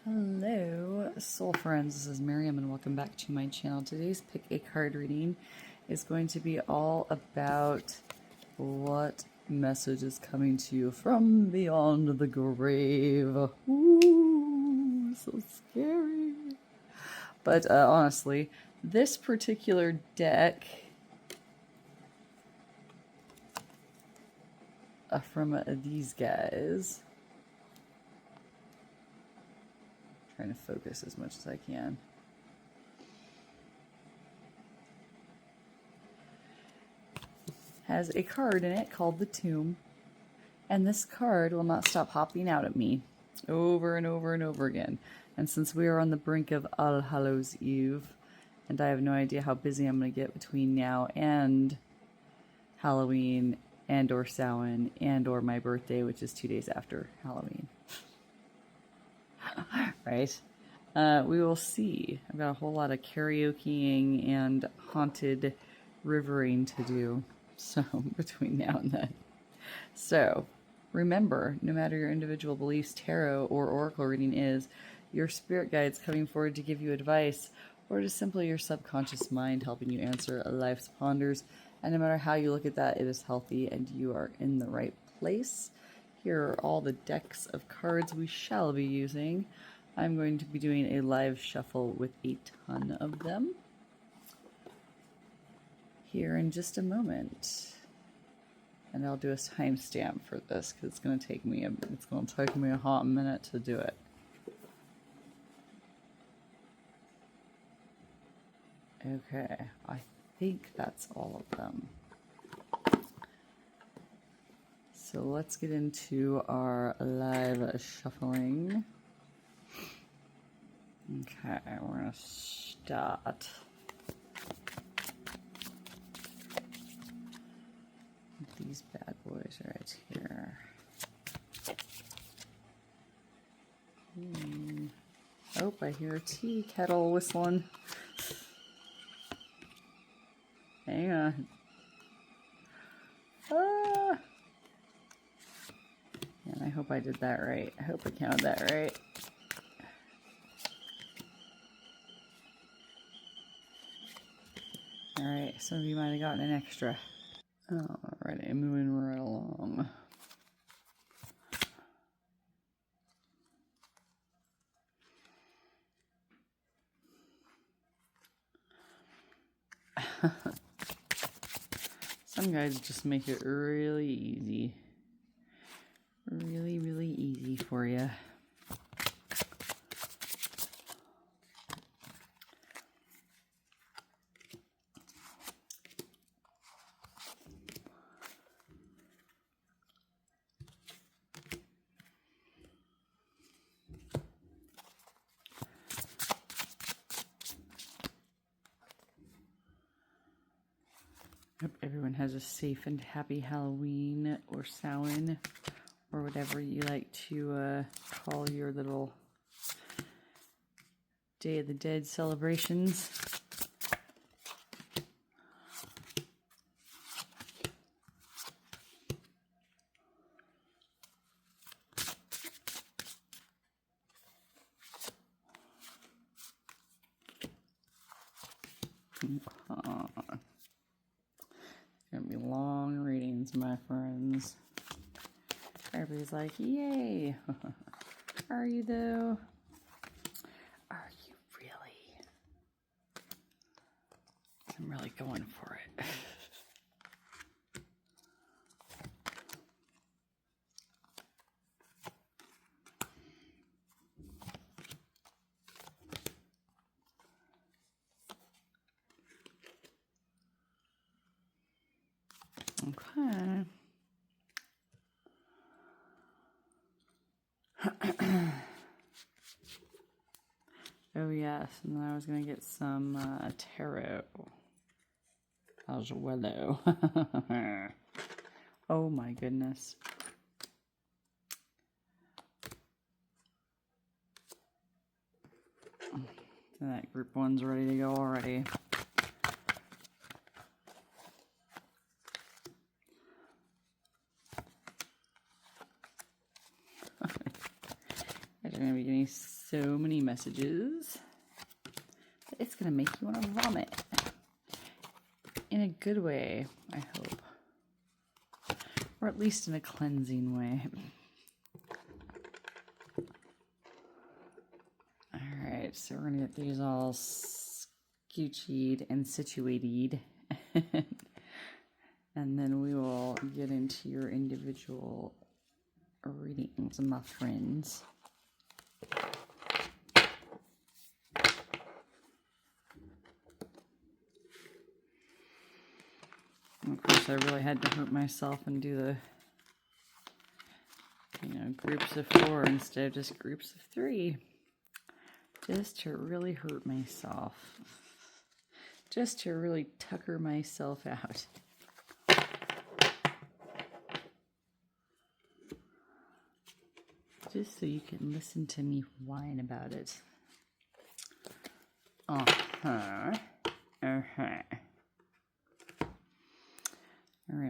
Hello, soul friends. This is Miriam, and welcome back to my channel. Today's pick a card reading is going to be all about what message is coming to you from beyond the grave. Ooh, so scary. But honestly, this particular deck from these guys. Trying to focus as much as I can. Has a card in it called the Tomb, and this card will not stop hopping out at me over and over and over again. And since we are on the brink of All Hallows Eve, and I have no idea how busy I'm going to get between now and Halloween and or Samhain and or my birthday, which is 2 days after Halloween. Right? We will see. I've got a whole lot of karaokeing and haunted rivering to do. So, between now and then. So, remember, no matter your individual beliefs, tarot or oracle reading is, your spirit guides coming forward to give you advice, or just simply your subconscious mind helping you answer life's ponders. And no matter how you look at that, it is healthy and you are in the right place. Here are all the decks of cards we shall be using. I'm going to be doing a live shuffle with a ton of them here in just a moment. And I'll do a timestamp for this because it's going to take me a hot minute to do it. Okay, I think that's all of them. So let's get into our live shuffling. Okay, we're going to start with these bad boys right here. Oh, I hear a tea kettle whistling. Hang on. Ah! And I hope I did that right. I hope I counted that right. Alright, some of you might have gotten an extra. Alrighty, moving right along. Some guys just make it really easy. Really, really easy for you. Hope everyone has a safe and happy Halloween or Samhain or whatever you like to call your little Day of the Dead celebrations. Gonna be long readings, my friends. Everybody's like, yay! Are you though? Are you really? I'm really going for it. Okay. Oh yes, and then I was gonna get some tarot as well. Oh my goodness. That group one's ready to go already. There's gonna be getting so many messages that it's going to make you want to vomit. In a good way, I hope. Or at least in a cleansing way. Alright, so we're going to get these all scoochied and situated. And then we will get into your individual readings, my friends. And of course, I really had to hurt myself and do the, groups of 4 instead of just groups of 3. Just to really hurt myself. Just to really tucker myself out. Just so you can listen to me whine about it. Uh-huh. Alright,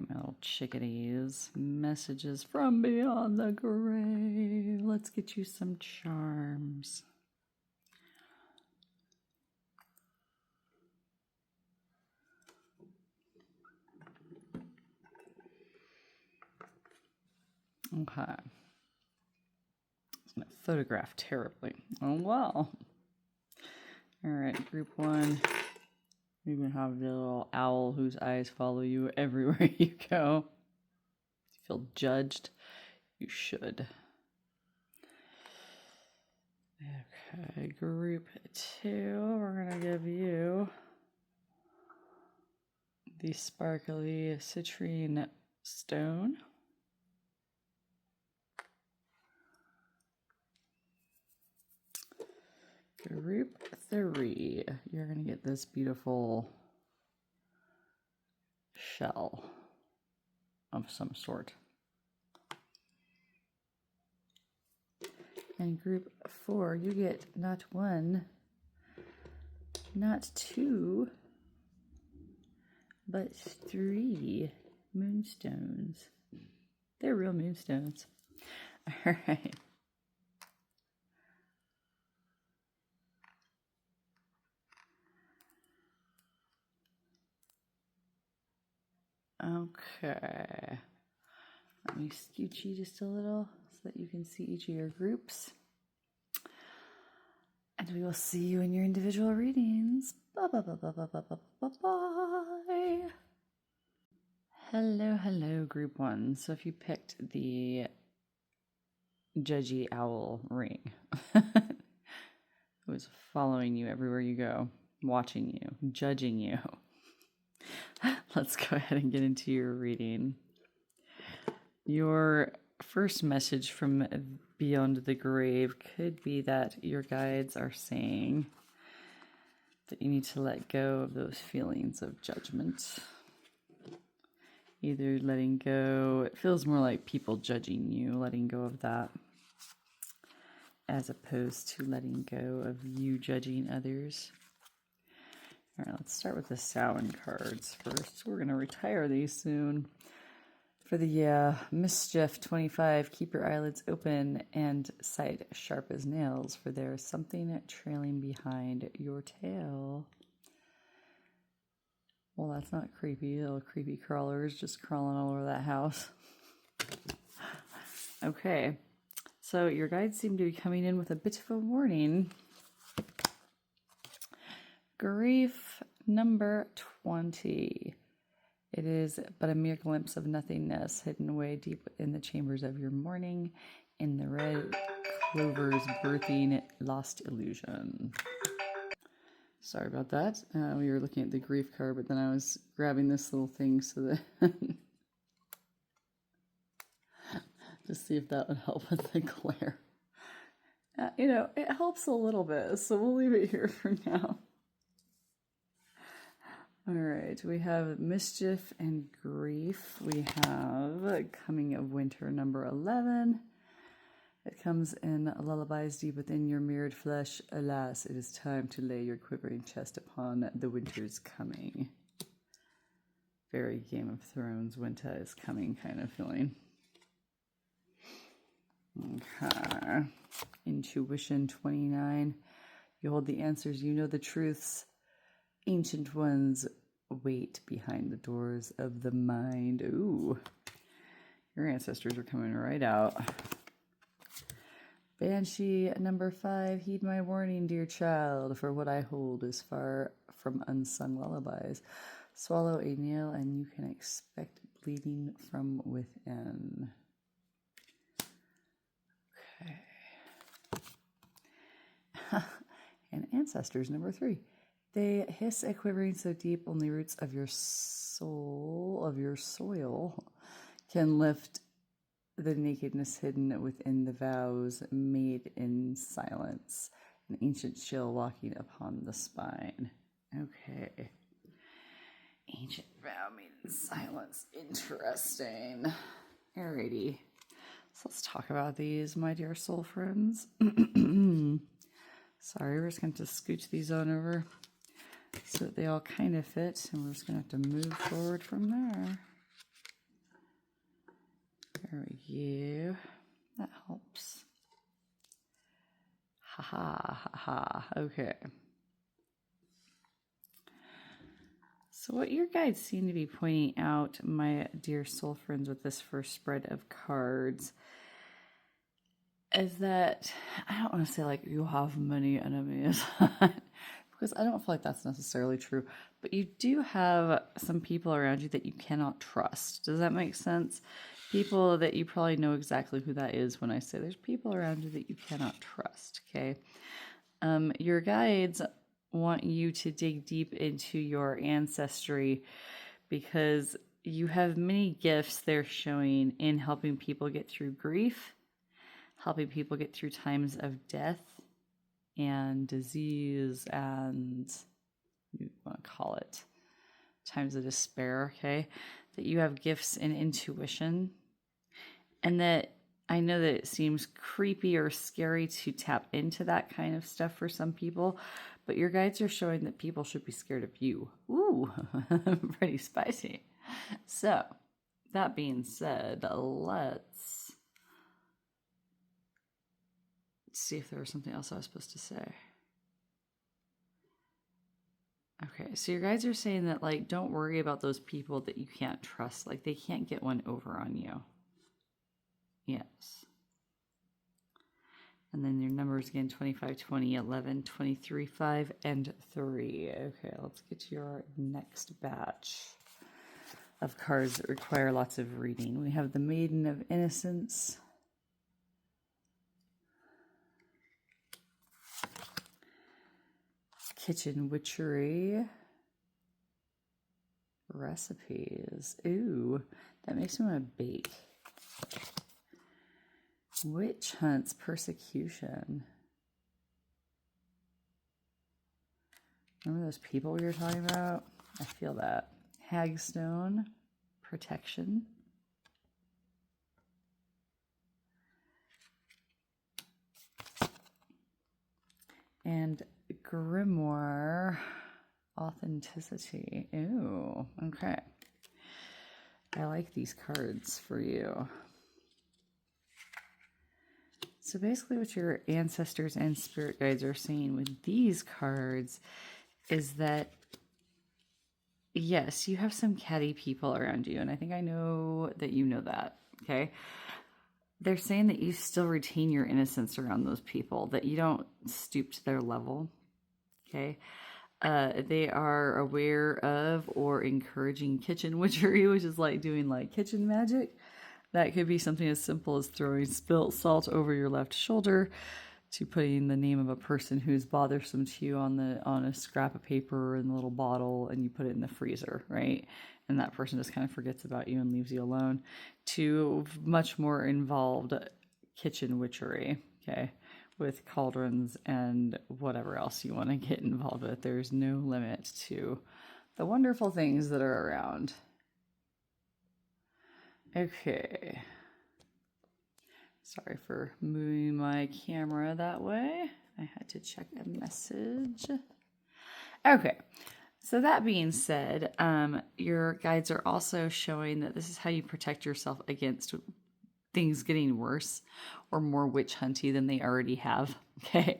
my little chickadees. Messages from beyond the grave. Let's get you some charms. Okay. It's going to photograph terribly. Oh, wow. Alright, group 1. We even have the little owl whose eyes follow you everywhere you go. If you feel judged, you should. Okay, group 2, we're going to give you the sparkly citrine stone. Group 3, you're going to get this beautiful shell of some sort. And group 4, you get not 1, not 2, but 3 moonstones. They're real moonstones. All right. Okay, let me scooch you just a little so that you can see each of your groups. And we will see you in your individual readings. Bye, bye, bye, bye, bye, bye, bye, bye, bye. Hello, hello, group 1. So if you picked the judgy owl ring, who's following you everywhere you go, watching you, judging you. Let's go ahead and get into your reading. Your first message from beyond the grave could be that your guides are saying that you need to let go of those feelings of judgment. Either letting go, it feels more like people judging you, letting go of that, as opposed to letting go of you judging others. All right, let's start with the Samhain cards first. We're going to retire these soon. For the Mischief 25, keep your eyelids open and sight sharp as nails, for there is something trailing behind your tail. Well, that's not creepy. Little creepy crawlers just crawling all over that house. Okay, so your guides seem to be coming in with a bit of a warning. Grief number 20. It is but a mere glimpse of nothingness hidden away deep in the chambers of your morning, in the red clover's birthing lost illusion. Sorry about that. We were looking at the grief card, but then I was grabbing this little thing so that to see if that would help with the glare. It helps a little bit, so we'll leave it here for now. All right, we have Mischief and Grief. We have Coming of Winter number 11. It comes in lullabies deep within your mirrored flesh. Alas, it is time to lay your quivering chest upon the winter's coming. Very Game of Thrones, winter is coming kind of feeling. Okay. Intuition 29. You hold the answers, you know the truths. Ancient ones wait behind the doors of the mind. Ooh. Your ancestors are coming right out. Banshee number 5. Heed my warning, dear child, for what I hold is far from unsung lullabies. Swallow a nail and you can expect bleeding from within. Okay. And ancestors number 3. They hiss a quivering so deep only roots of your soul, of your soil, can lift the nakedness hidden within the vows made in silence. An ancient chill walking upon the spine. Okay. Ancient vow made in silence. Interesting. Alrighty. So let's talk about these, my dear soul friends. Sorry, we're just going to scooch these on over so that they all kind of fit, and we're just going to have to move forward from there. There we go. That helps. Ha ha ha ha. Okay. So what your guides seem to be pointing out, my dear soul friends, with this first spread of cards is that I don't want to say like you have many enemies because I don't feel like that's necessarily true, but you do have some people around you that you cannot trust. Does that make sense? People that you probably know exactly who that is when I say there's people around you that you cannot trust, okay? Your guides want you to dig deep into your ancestry because you have many gifts they're showing in helping people get through grief, helping people get through times of death and disease and you want to call it times of despair, okay? That you have gifts in intuition, and that I know that it seems creepy or scary to tap into that kind of stuff for some people, but your guides are showing that people should be scared of you. Ooh, pretty spicy. So, that being said, let's see if there was something else I was supposed to say. Okay, so your guides are saying that, like, don't worry about those people that you can't trust. Like, they can't get one over on you. Yes. And then your numbers again, 25, 20, 11, 23, 5, and 3. Okay, let's get to your next batch of cards that require lots of reading. We have the Maiden of Innocence. Kitchen Witchery. Recipes. Ooh, that makes me want to bake. Witch Hunts Persecution. Remember those people we were talking about? I feel that. Hagstone Protection. And Grimoire Authenticity. Ooh, okay. I like these cards for you. So basically what your ancestors and spirit guides are saying with these cards is that, yes, you have some catty people around you, and I think I know that you know that, okay? They're saying that you still retain your innocence around those people, that you don't stoop to their level, okay? They are aware of or encouraging kitchen witchery, which is like doing like kitchen magic. That could be something as simple as throwing spilt salt over your left shoulder to putting the name of a person who's bothersome to you on a scrap of paper in a little bottle, and you put it in the freezer, right? And that person just kind of forgets about you and leaves you alone, to much more involved kitchen witchery, okay, with cauldrons and whatever else you want to get involved with. There's no limit to the wonderful things that are around. Okay. Sorry for moving my camera that way. I had to check a message. Okay. So that being said, your guides are also showing that this is how you protect yourself against things getting worse or more witch hunty than they already have. Okay.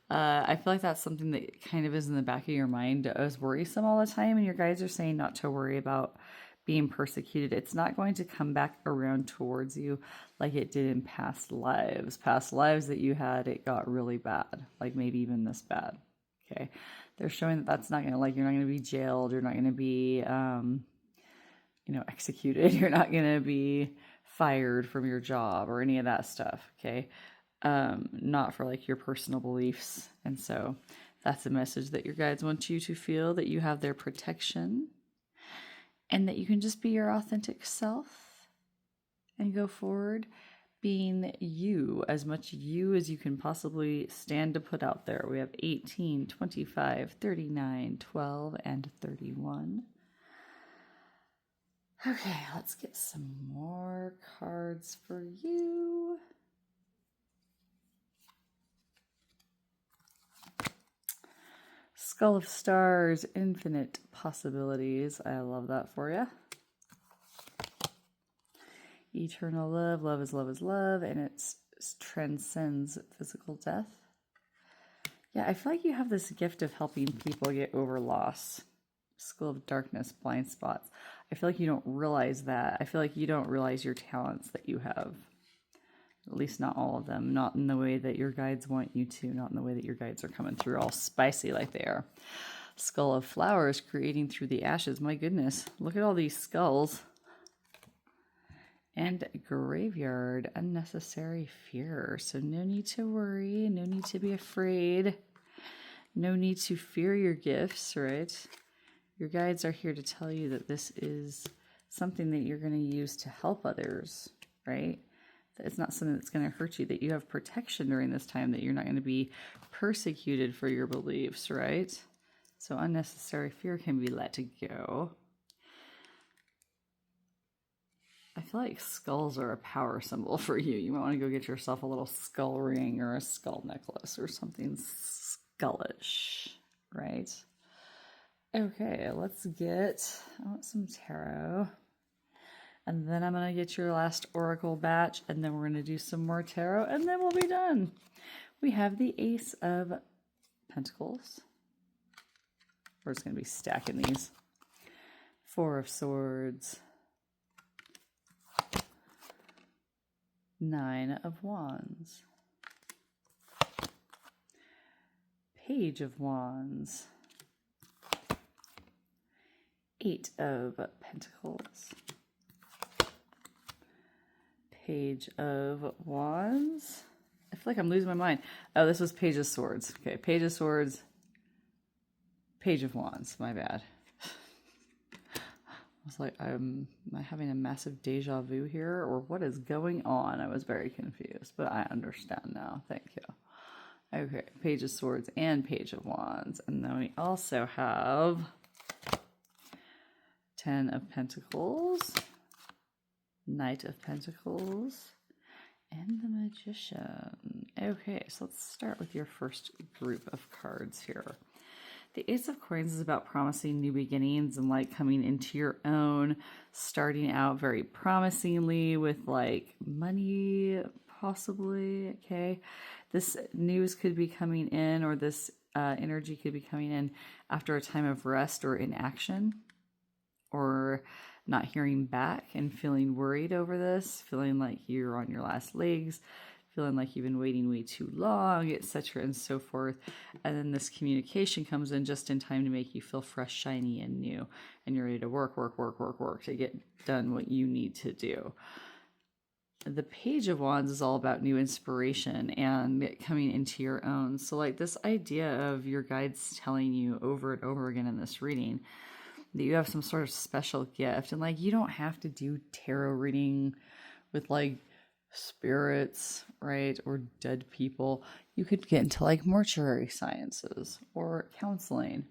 I feel like that's something that kind of is in the back of your mind as worrisome all the time. And your guides are saying not to worry about being persecuted. It's not going to come back around towards you like it did in past lives. Past lives that you had, it got really bad, like maybe even this bad. Okay. They're showing that that's not going to, like, you're not going to be jailed. You're not going to be, executed. You're not going to be fired from your job or any of that stuff. Okay. Not for like your personal beliefs. And so that's a message that your guides want you to feel, that you have their protection and that you can just be your authentic self and go forward being you, as much you as you can possibly stand to put out there. We have 18, 25, 39, 12, and 31. Okay, let's get some more cards for you. Skull of Stars, Infinite Possibilities. I love that for you. Eternal love. Love is love is love, and it transcends physical death. Yeah, I feel like you have this gift of helping people get over loss. Skull of Darkness, blind spots. I feel like you don't realize that. I feel like you don't realize your talents that you have. At least not all of them. Not in the way that your guides want you to. Not in the way that your guides are coming through all spicy like they are. Skull of Flowers, creating through the ashes. My goodness, look at all these skulls. And Graveyard, unnecessary fear. So no need to worry, no need to be afraid, no need to fear your gifts, right? Your guides are here to tell you that this is something that you're going to use to help others, right? That it's not something that's going to hurt you, that you have protection during this time, that you're not going to be persecuted for your beliefs, right? So unnecessary fear can be let go. I feel like skulls are a power symbol for you. You might want to go get yourself a little skull ring or a skull necklace or something skullish, right? Okay, let's get, I want some tarot. And then I'm going to get your last oracle batch, and then we're going to do some more tarot, and then we'll be done. We have the Ace of Pentacles. We're just going to be stacking these. Four of Swords. Nine of Wands. Page of Wands. Eight of Pentacles. Page of Wands. I feel like I'm losing my mind. Oh, this was Page of Swords. Okay, Page of Swords. Page of Wands. My bad. I was like, am I having a massive deja vu here, or what is going on? I was very confused, but I understand now. Thank you. Okay, Page of Swords and Page of Wands. And then we also have 10 of Pentacles, Knight of Pentacles, and the Magician. Okay, so let's start with your first group of cards here. The Ace of Coins is about promising new beginnings and like coming into your own, starting out very promisingly with like money, possibly. Okay, this news could be coming in, or this energy could be coming in after a time of rest or inaction, or not hearing back and feeling worried over this, feeling like you're on your last legs, feeling like you've been waiting way too long, etc. and so forth. And then this communication comes in just in time to make you feel fresh, shiny, and new. And you're ready to work to get done what you need to do. The Page of Wands is all about new inspiration and coming into your own. So like this idea of your guides telling you over and over again in this reading that you have some sort of special gift. And like, you don't have to do tarot reading with like spirits, right? Or dead people. You could get into like mortuary sciences or counseling,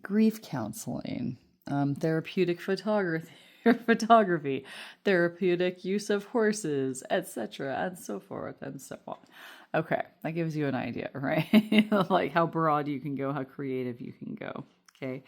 grief counseling, therapeutic photography, therapeutic use of horses, etc., and so forth and so on. Okay, that gives you an idea, right? Like how broad you can go, how creative you can go. Okay,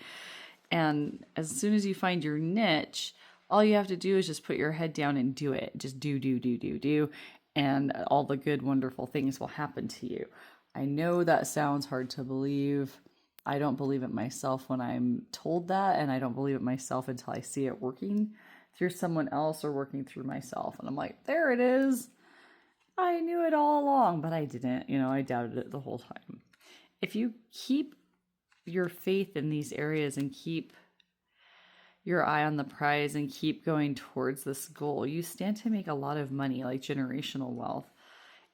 and as soon as you find your niche, all you have to do is just put your head down and do it. Just do. And all the good, wonderful things will happen to you. I know that sounds hard to believe. I don't believe it myself when I'm told that, and I don't believe it myself until I see it working through someone else or working through myself. And I'm like, there it is. I knew it all along, but I didn't. I doubted it the whole time. If you keep your faith in these areas and keep your eye on the prize and keep going towards this goal, you stand to make a lot of money, like generational wealth.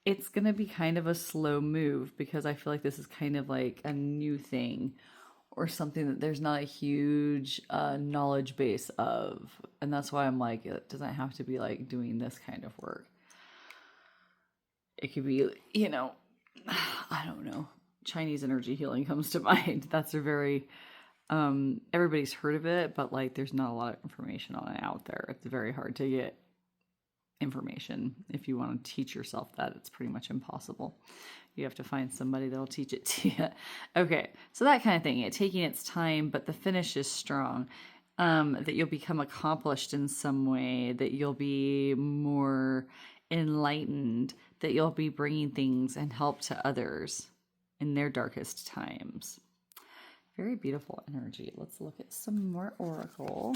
It's going to be kind of a slow move because I feel like this is kind of like a new thing or something that there's not a huge knowledge base of. And that's why I'm like, it doesn't have to be like doing this kind of work. It could be, I don't know. Chinese energy healing comes to mind. That's a very, everybody's heard of it, but like there's not a lot of information on it out there. It's very hard to get information. If you want to teach yourself that, it's pretty much impossible. You have to find somebody that'll teach it to you. Okay, so that kind of thing. It taking its time, but the finish is strong. That you'll become accomplished in some way, that you'll be more enlightened, that you'll be bringing things and help to others in their darkest times. Very beautiful energy. Let's look at some more oracle.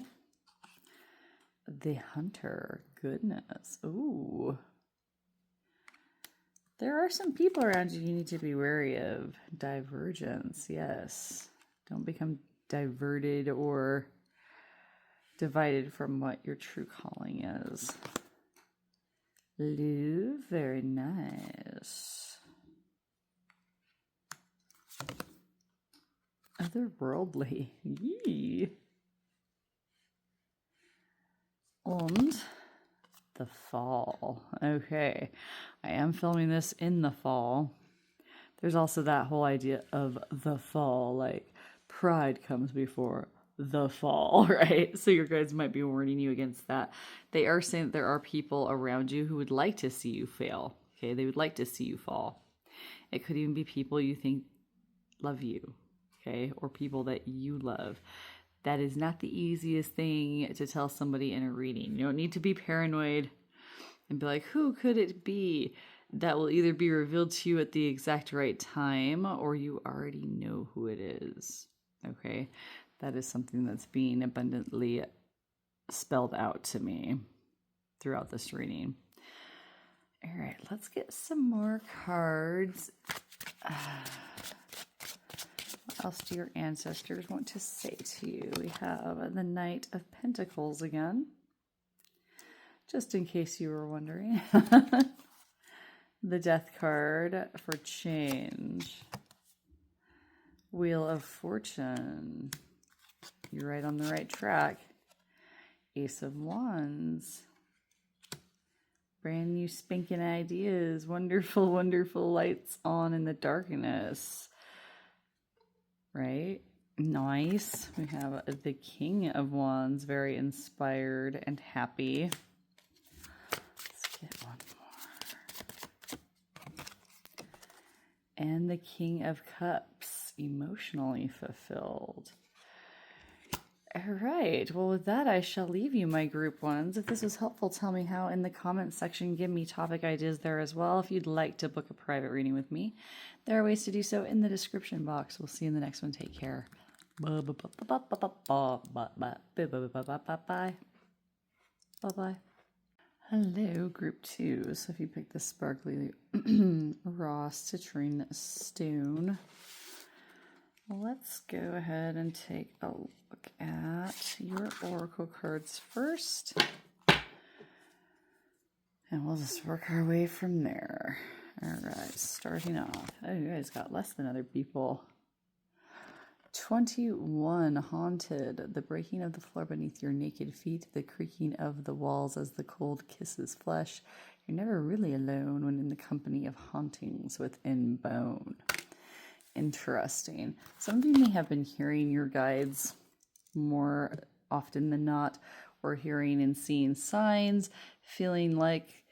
The Hunter. Goodness. Ooh. There are some people around you need to be wary of. Divergence. Yes. Don't become diverted or divided from what your true calling is. Lou, very nice. Otherworldly. Yee. And the fall. Okay. I am filming this in the fall. There's also that whole idea of the fall, like pride comes before the fall, right? So your guides might be warning you against that. They are saying that there are people around you who would like to see you fail. Okay, they would like to see you fall. It could even be people you think love you, okay, or people that you love. That is not the easiest thing to tell somebody in a reading. You don't need to be paranoid and be like, who could it be? That will either be revealed to you at the exact right time or you already know who it is, okay? That is something that's being abundantly spelled out to me throughout this reading. All right, let's get some more cards. What else do your ancestors want to say to you? We have the Knight of Pentacles again, just in case you were wondering. The Death card for change. Wheel of Fortune. You're right on the right track. Ace of Wands. Brand new spanking ideas. Wonderful, wonderful lights on in the darkness. Right? Nice. We have the King of Wands. Very inspired and happy. Let's get one more. And the King of Cups. Emotionally fulfilled. All right. Well, with that, I shall leave you, my group ones. If this was helpful, tell me how in the comments section. Give me topic ideas there as well. If you'd like to book a private reading with me, there are ways to do so in the description box. We'll see you in the next one. Take care. Bye-bye. Bye-bye. Hello, group 2. So if you pick the sparkly raw citrine stone, let's go ahead and take a look at your oracle cards first. And we'll just work our way from there. All right, starting off. Oh, you guys got less than other people. 21, haunted. The breaking of the floor beneath your naked feet, the creaking of the walls as the cold kisses flesh. You're never really alone when in the company of hauntings within bone. Interesting. Some of you may have been hearing your guides more often than not, or hearing and seeing signs, feeling like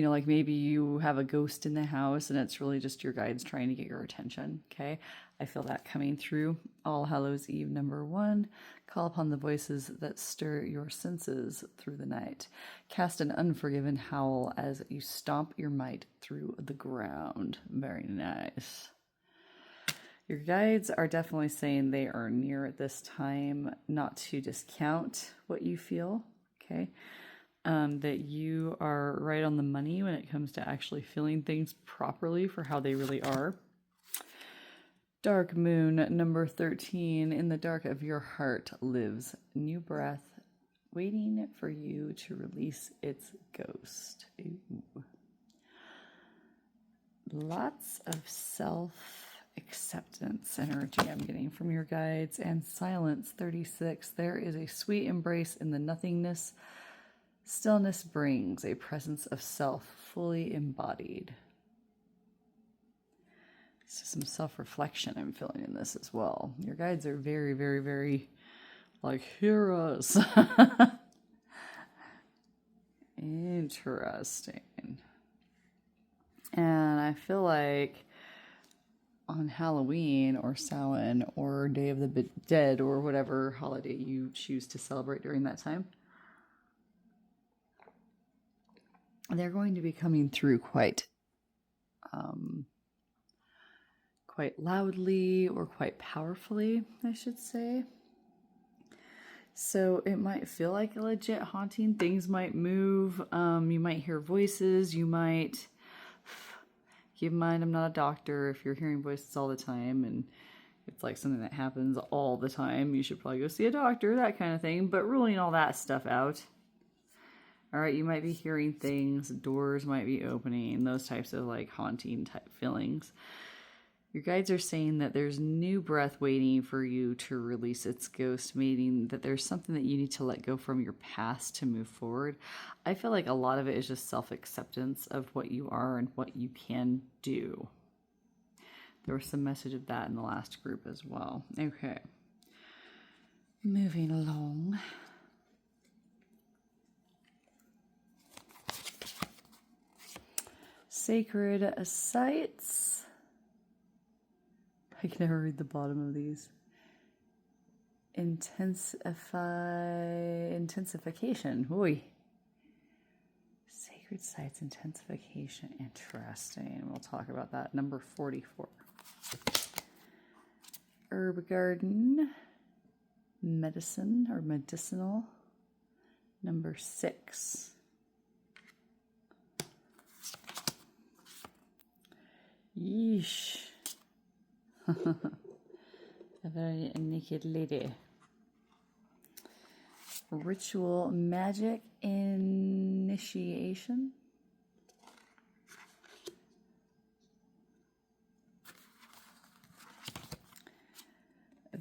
like maybe you have a ghost in the house and it's really just your guides trying to get your attention. Okay. I feel that coming through. All Hallows Eve, number 1. Call upon the voices that stir your senses through the night. Cast an unforgiven howl as you stomp your might through the ground. Very nice. Your guides are definitely saying they are near at this time, not to discount what you feel, okay? That you are right on the money when it comes to actually feeling things properly for how they really are. Dark Moon, number 13. In the dark of your heart lives new breath, waiting for you to release its ghost. Ooh. Lots of self-acceptance energy I'm getting from your guides. And Silence, 36. There is a sweet embrace in the nothingness. Stillness brings a presence of self fully embodied. So some self-reflection I'm feeling in this as well. Your guides are very, very, very like, hear us. Interesting. And I feel like on Halloween or Samhain or Day of the Dead or whatever holiday you choose to celebrate during that time, they're going to be coming through quite loudly or quite powerfully, I should say. So it might feel like a legit haunting. Things might move. You might hear voices. You might... Keep in mind, I'm not a doctor. If you're hearing voices all the time and it's like something that happens all the time, you should probably go see a doctor, that kind of thing. But ruling all that stuff out. All right, you might be hearing things. Doors might be opening. Those types of like haunting type feelings. Your guides are saying that there's new breath waiting for you to release its ghost, meaning that there's something that you need to let go from your past to move forward. I feel like a lot of it is just self-acceptance of what you are and what you can do. There was some message of that in the last group as well. Okay. Moving along. Sacred sites. I can never read the bottom of these. Intensification. Oy. Sacred sites intensification. Interesting. We'll talk about that. Number 44. Herb garden. Medicine or medicinal. Number 6. Yeesh. A very naked lady. Ritual magic initiation.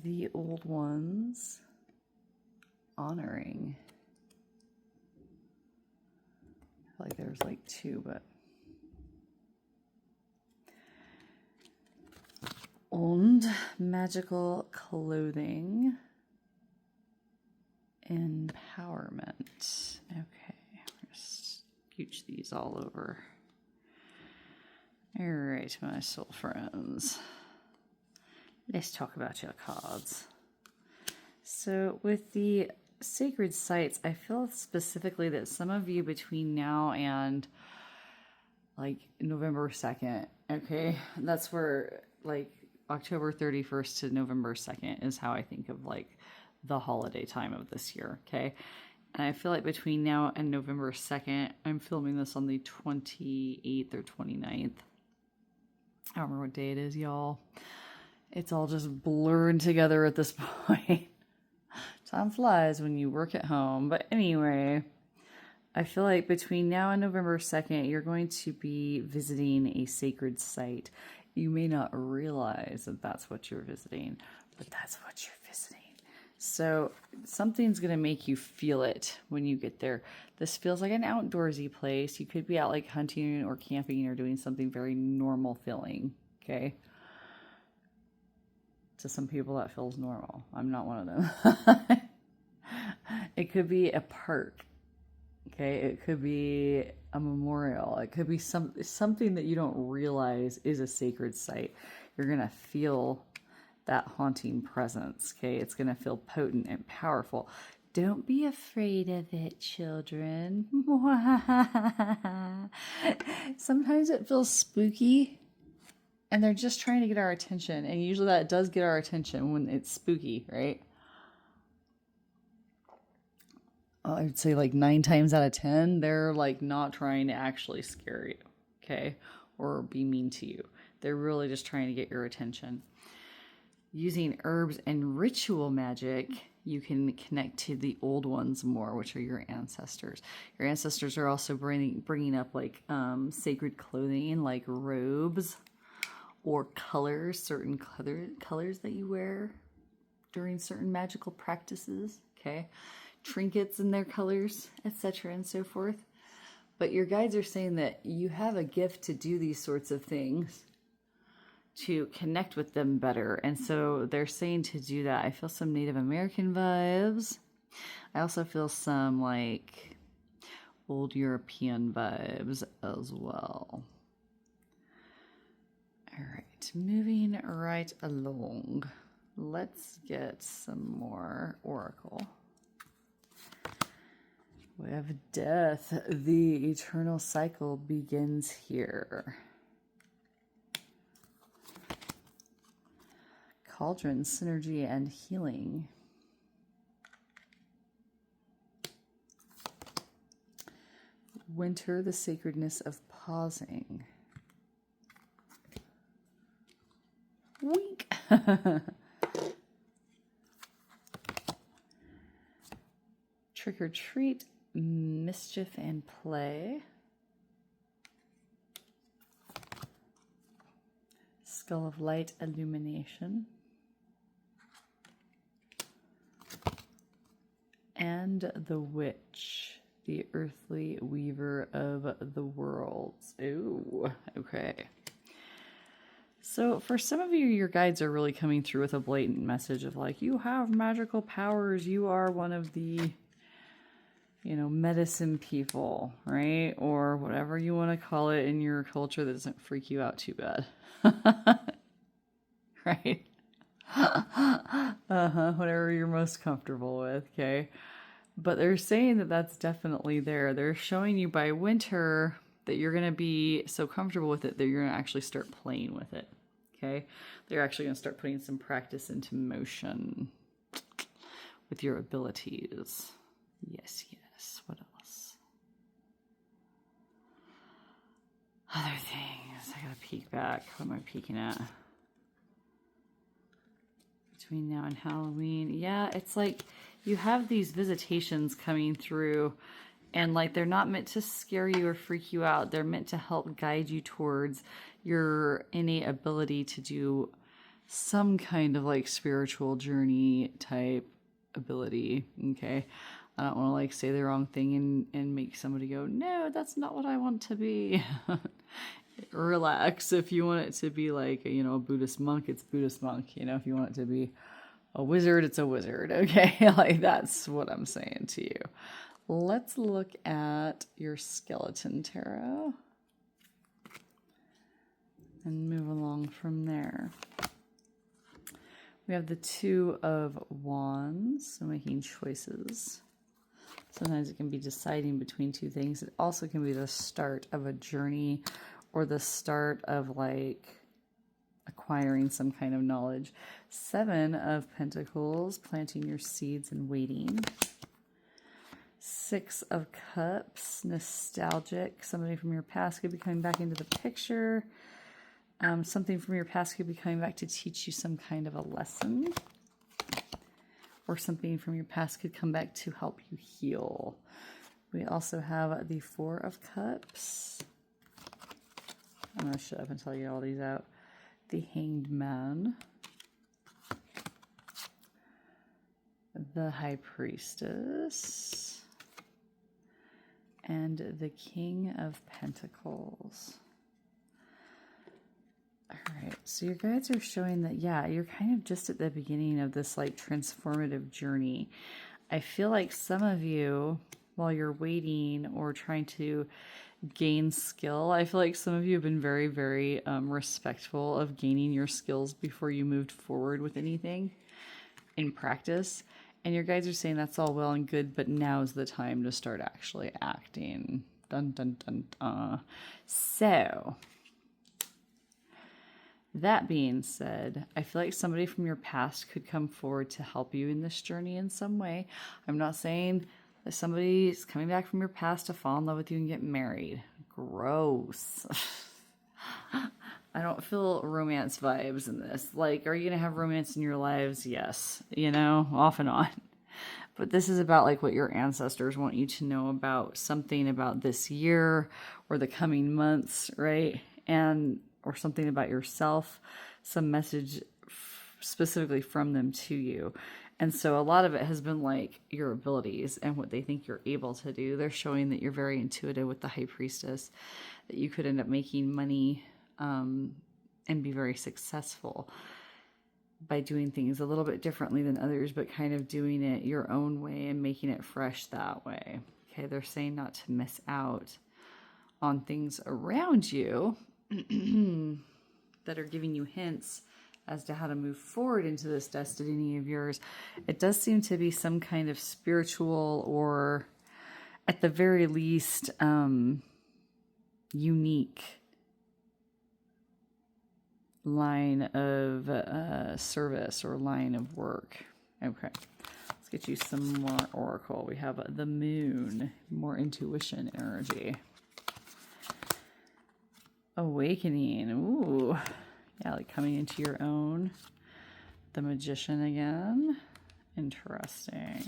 The old ones honoring. I feel like there was like 2, but owned magical clothing. Empowerment. Okay, just scooch these all over. All right, my soul friends. Let's talk about your cards. So with the sacred sites, I feel specifically that some of you between now and like November 2nd, okay, that's where like October 31st to November 2nd is how I think of like the holiday time of this year, okay? And I feel like between now and November 2nd, I'm filming this on the 28th or 29th. I don't remember what day it is, y'all. It's all just blurred together at this point. Time flies when you work at home. But anyway, I feel like between now and November 2nd, you're going to be visiting a sacred site. You may not realize that that's what you're visiting, but that's what you're visiting. So something's going to make you feel it when you get there. This feels like an outdoorsy place. You could be out like hunting or camping or doing something very normal feeling, okay? To some people that feels normal. I'm not one of them. It could be a park. Okay, it could be a memorial. It could be something that you don't realize is a sacred site. You're going to feel that haunting presence, okay? It's going to feel potent and powerful. Don't be afraid of it, children. Sometimes it feels spooky, and they're just trying to get our attention. And usually that does get our attention when it's spooky, right? I would say like 9 times out of 10, they're like not trying to actually scare you, okay? Or be mean to you. They're really just trying to get your attention. Using herbs and ritual magic, you can connect to the old ones more, which are your ancestors. Your ancestors are also bringing up like sacred clothing, like robes or colors, certain colors that you wear during certain magical practices, okay? Trinkets in their colors, etc. and so forth. But your guides are saying that you have a gift to do these sorts of things, to connect with them better. And so they're saying to do that. I feel some Native American vibes. I also feel some like old European vibes as well. All right, moving right along. Let's get some more oracle. We have death. The eternal cycle begins here. Cauldron, synergy, and healing. Winter, the sacredness of pausing. Wink. Trick or treat, mischief and play. Skull of light, illumination. And the witch, the earthly weaver of the worlds. Ooh, okay. So for some of you, your guides are really coming through with a blatant message of like, you have magical powers. You are one of the, you know, medicine people, right? Or whatever you want to call it in your culture that doesn't freak you out too bad. Right? Whatever you're most comfortable with, okay? But they're saying that that's definitely there. They're showing you by winter that you're going to be so comfortable with it that you're going to actually start playing with it, okay? They're actually going to start putting some practice into motion with your abilities. Yes, yes. What else? Other things. I got to peek back. What am I peeking at? Between now and Halloween. Yeah, it's like you have these visitations coming through, and like they're not meant to scare you or freak you out. They're meant to help guide you towards your innate ability to do some kind of like spiritual journey type ability. Okay. I don't want to like say the wrong thing and make somebody go, no, that's not what I want to be. Relax. If you want it to be like, you know, a Buddhist monk, it's Buddhist monk. You know, if you want it to be a wizard, it's a wizard. Okay. Like that's what I'm saying to you. Let's look at your skeleton tarot and move along from there. We have the Two of Wands, so making choices. Sometimes it can be deciding between two things. It also can be the start of a journey or the start of like acquiring some kind of knowledge. Seven of Pentacles, planting your seeds and waiting. Six of Cups, nostalgic. Somebody from your past could be coming back into the picture. Something from your past could be coming back to teach you some kind of a lesson. Or something from your past could come back to help you heal. We also have the Four of Cups. I'm going to shut up until I get all these out. The Hanged Man. The High Priestess. And the King of Pentacles. Alright, so your guides are showing that, yeah, you're kind of just at the beginning of this like transformative journey. I feel like some of you while you're waiting or trying to gain skill. I feel like some of you have been very, very respectful of gaining your skills before you moved forward with anything in practice. And your guides are saying that's all well and good, but now's the time to start actually acting. Dun, dun, dun, dun. So, that being said, I feel like somebody from your past could come forward to help you in this journey in some way. I'm not saying that somebody's coming back from your past to fall in love with you and get married. Gross. I don't feel romance vibes in this. Like, are you going to have romance in your lives? Yes. Off and on. But this is about like what your ancestors want you to know about something about this year or the coming months, right? Or something about yourself, some message specifically from them to you. And so a lot of it has been like your abilities and what they think you're able to do. They're showing that you're very intuitive with the High Priestess, that you could end up making money and be very successful by doing things a little bit differently than others, but kind of doing it your own way and making it fresh that way. Okay, they're saying not to miss out on things around you that are giving you hints as to how to move forward into this destiny of yours. It does seem to be some kind of spiritual or at the very least unique line of service or line of work. Okay, let's get you some more oracle. We have the moon, more intuition energy. Awakening. Ooh, yeah, like coming into your own. The Magician again. Interesting.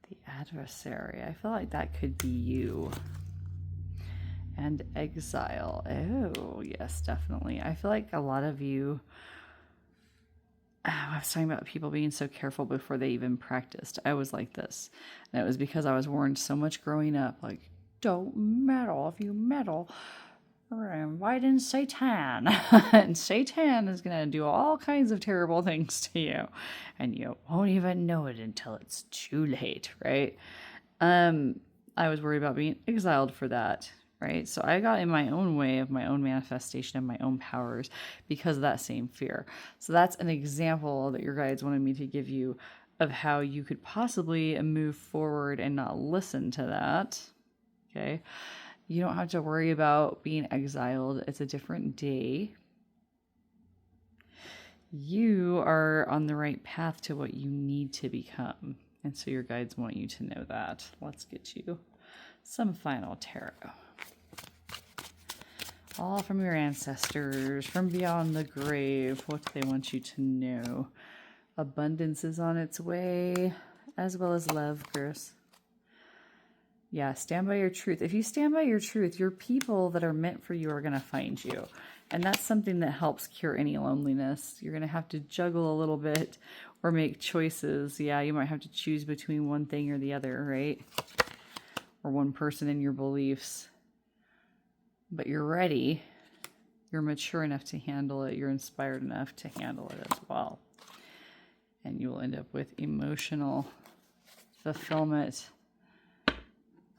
The Adversary. I feel like that could be you. And Exile. Oh, yes, definitely. I feel like a lot of you... I was talking about people being so careful before they even practiced. I was like this. And it was because I was warned so much growing up, like, don't meddle. If you meddle, we're going to invite in Satan. And Satan is going to do all kinds of terrible things to you. And you won't even know it until it's too late, right? I was worried about being exiled for that, right? So I got in my own way of my own manifestation and my own powers because of that same fear. So that's an example that your guides wanted me to give you of how you could possibly move forward and not listen to that. Okay. You don't have to worry about being exiled. It's a different day. You are on the right path to what you need to become. And so your guides want you to know that. Let's get you some final tarot. All from your ancestors, from beyond the grave. What do they want you to know? Abundance is on its way, as well as love, Chris. Yeah, stand by your truth. If you stand by your truth, your people that are meant for you are going to find you. And that's something that helps cure any loneliness. You're going to have to juggle a little bit or make choices. Yeah, you might have to choose between one thing or the other, right? Or one person and your beliefs. But you're ready. You're mature enough to handle it. You're inspired enough to handle it as well. And you will end up with emotional fulfillment.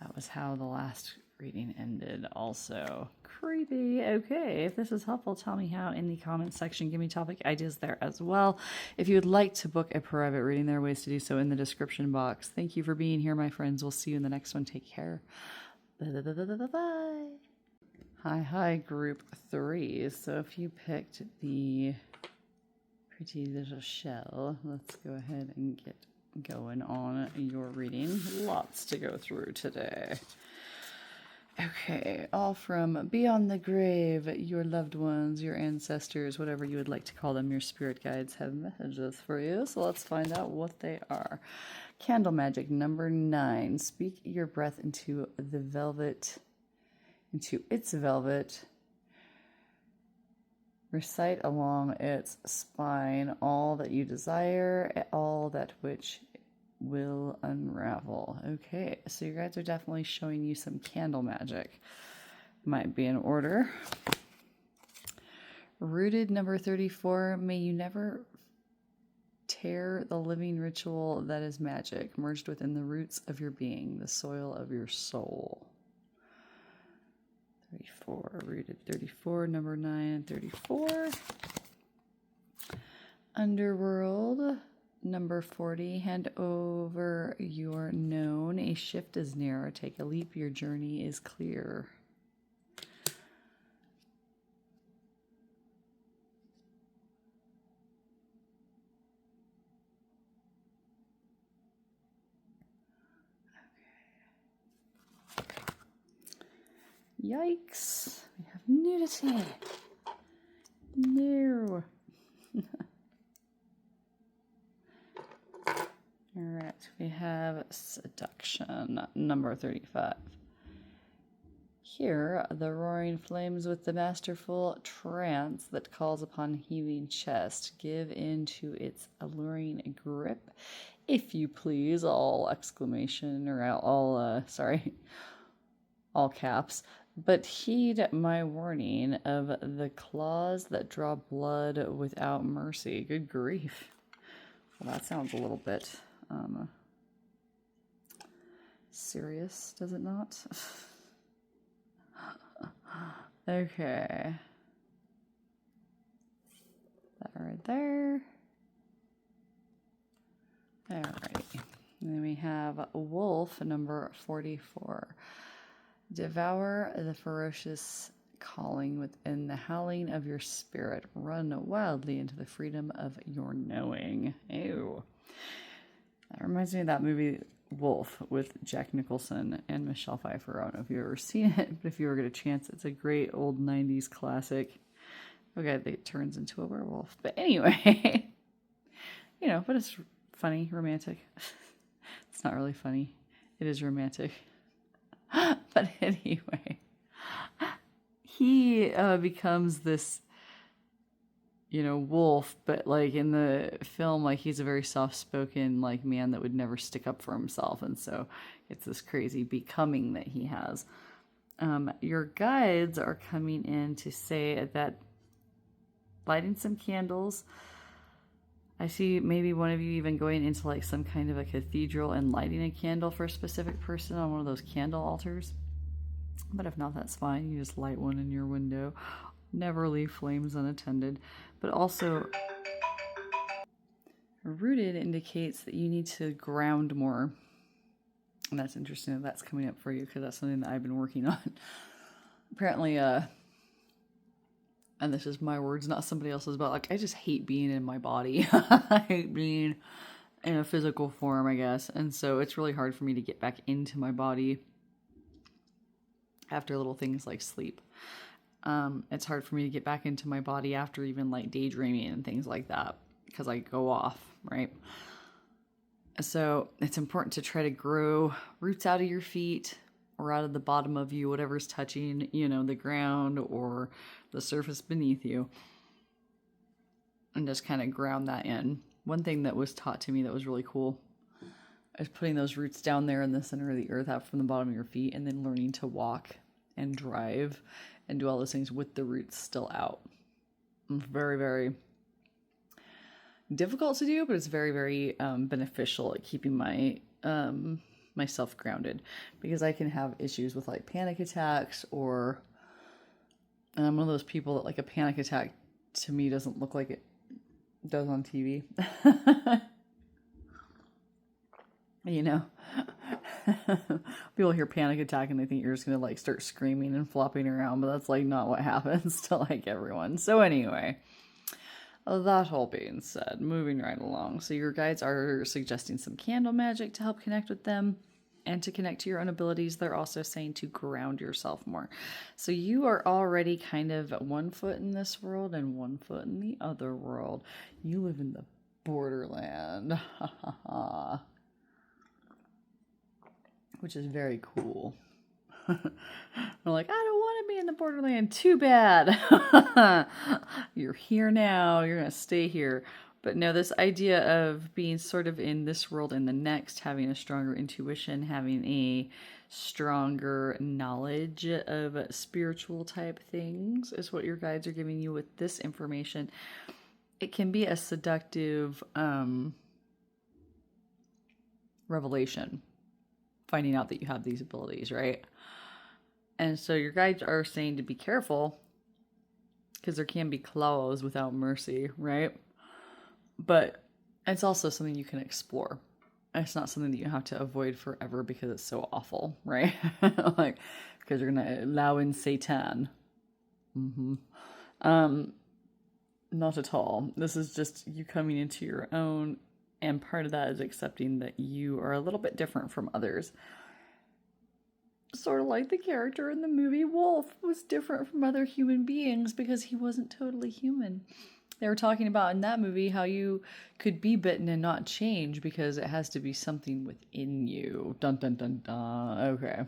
That was how the last reading ended also. Creepy. Okay, if this is helpful, tell me how in the comments section. Give me topic ideas there as well. If you would like to book a private reading, there are ways to do so in the description box. Thank you for being here, my friends. We'll see you in the next one. Take care. Bye. Hi, group 3. So if you picked the pretty little shell, let's go ahead and get going on your reading. Lots to go through today. Okay, all from beyond the grave, your loved ones, your ancestors, whatever you would like to call them, your spirit guides have messages for you. So let's find out what they are. Candle magic number 9. Speak your breath into the velvet, into its velvet. Recite along its spine all that you desire, all that which will unravel. Okay, so your guides are definitely showing you some candle magic. Might be in order. Rooted number 34. May you never tear the living ritual that is magic, merged within the roots of your being, the soil of your soul. 34, rooted 34, number 9, 34. Underworld, number 40, hand over your known. A shift is near. Take a leap. Your journey is clear. Yikes. We have nudity. No. All right, we have seduction, number 35. Here, the roaring flames with the masterful trance that calls upon heaving chest. Give in to its alluring grip, if you please, all exclamation, or all caps. But heed my warning of the claws that draw blood without mercy. Good grief. Well, that sounds a little bit serious, does it not? Okay. That right there. Alrighty. And then we have wolf, number 44. Devour the ferocious calling within the howling of your spirit. Run wildly into the freedom of your knowing. Ew. That reminds me of that movie Wolf with Jack Nicholson and Michelle Pfeiffer. I don't know if you've ever seen it, but if you ever get a chance, it's a great old 90s classic. Okay, it turns into a werewolf. But anyway, but it's funny, romantic. It's not really funny. It is romantic. But anyway, he becomes this, wolf, but like in the film, like he's a very soft-spoken like man that would never stick up for himself, and so it's this crazy becoming that he has. Your guides are coming in to say that lighting some candles. I see maybe one of you even going into like some kind of a cathedral and lighting a candle for a specific person on one of those candle altars. But if not, that's fine. You just light one in your window. Never leave flames unattended. But also, rooted indicates that you need to ground more. And that's interesting that that's coming up for you, because that's something that I've been working on. Apparently, and this is my words, not somebody else's, but like I just hate being in my body. I hate being in a physical form, I guess. And so it's really hard for me to get back into my body after little things like sleep. It's hard for me to get back into my body after even like daydreaming and things like that, because I go off, right? So it's important to try to grow roots out of your feet or out of the bottom of you, whatever's touching, the ground or the surface beneath you, and just kind of ground that in. One thing that was taught to me that was really cool is putting those roots down there in the center of the earth out from the bottom of your feet, and then learning to walk and drive and do all those things with the roots still out. It's very, very difficult to do, but it's very, very beneficial at keeping my myself grounded, because I can have issues with like panic attacks, or I'm one of those people that like a panic attack to me doesn't look like it does on TV. People hear panic attack and they think you're just going to like start screaming and flopping around, but that's like not what happens to like everyone. So anyway, that all being said, moving right along. So your guides are suggesting some candle magic to help connect with them and to connect to your own abilities. They're also saying to ground yourself more. So you are already kind of one foot in this world and one foot in the other world. You live in the borderland. Which is very cool. I'm like, I don't want to be in the borderland. Too bad. You're here now. You're going to stay here. But no, this idea of being sort of in this world and the next, having a stronger intuition, having a stronger knowledge of spiritual type things is what your guides are giving you with this information. it can be a seductive revelation, finding out that you have these abilities, right? And so your guides are saying to be careful because there can be claws without mercy, right? But it's also something you can explore. It's not something that you have to avoid forever because it's so awful, right? Like, because you're going to allow in Satan. Not at all. This is just you coming into your own, and part of that is accepting that you are a little bit different from others. Sort of like the character in the movie Wolf was different from other human beings because he wasn't totally human. They were talking about in that movie how you could be bitten and not change because it has to be something within you. Dun dun dun dun. Okay.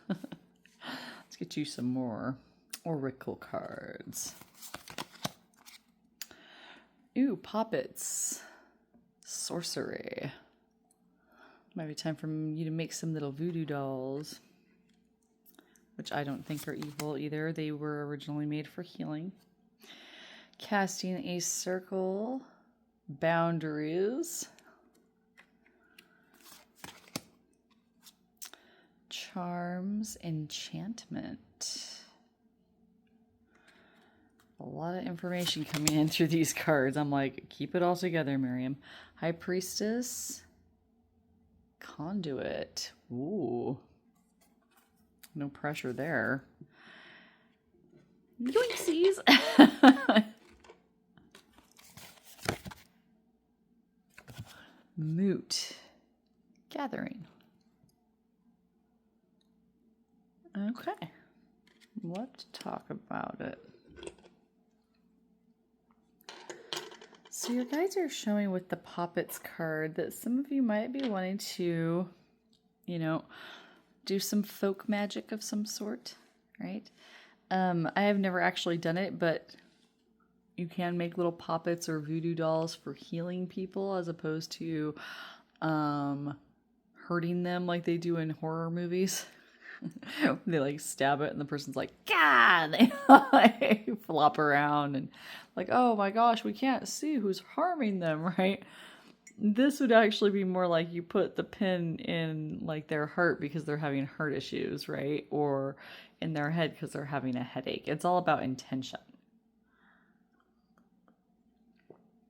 Let's get you some more oracle cards. Ooh, poppets. Sorcery. Might be time for you to make some little voodoo dolls, which I don't think are evil either. They were originally made for healing. Casting a circle. Boundaries. Charms. Enchantment. A lot of information coming in through these cards. I'm like, keep it all together, Miriam. High Priestess. Conduit. Ooh. No pressure there. Yoinksies. Moot. Gathering. Okay. Let's talk about it. So your guides are showing with the Poppets card that some of you might be wanting to, do some folk magic of some sort, right? I have never actually done it, but you can make little poppets or voodoo dolls for healing people as opposed to hurting them like they do in horror movies. They like stab it and the person's like, God! They like, flop around and like, oh my gosh, we can't see who's harming them, right? This would actually be more like you put the pin in like their heart because they're having heart issues, right? Or in their head because they're having a headache. It's all about intention.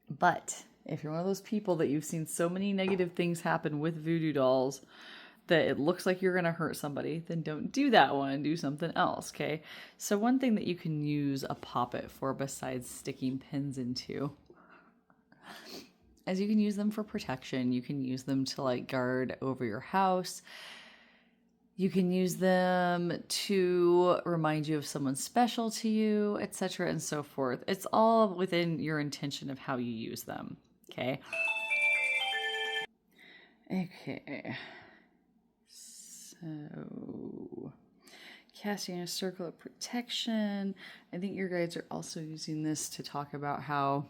But if you're one of those people that you've seen so many negative things happen with voodoo dolls that it looks like you're going to hurt somebody, then don't do that one. Do something else, okay? So one thing that you can use a poppet for besides sticking pins into is you can use them for protection. You can use them to like guard over your house. You can use them to remind you of someone special to you, etc. and so forth. It's all within your intention of how you use them, okay? Okay. So, casting a circle of protection. I think your guides are also using this to talk about how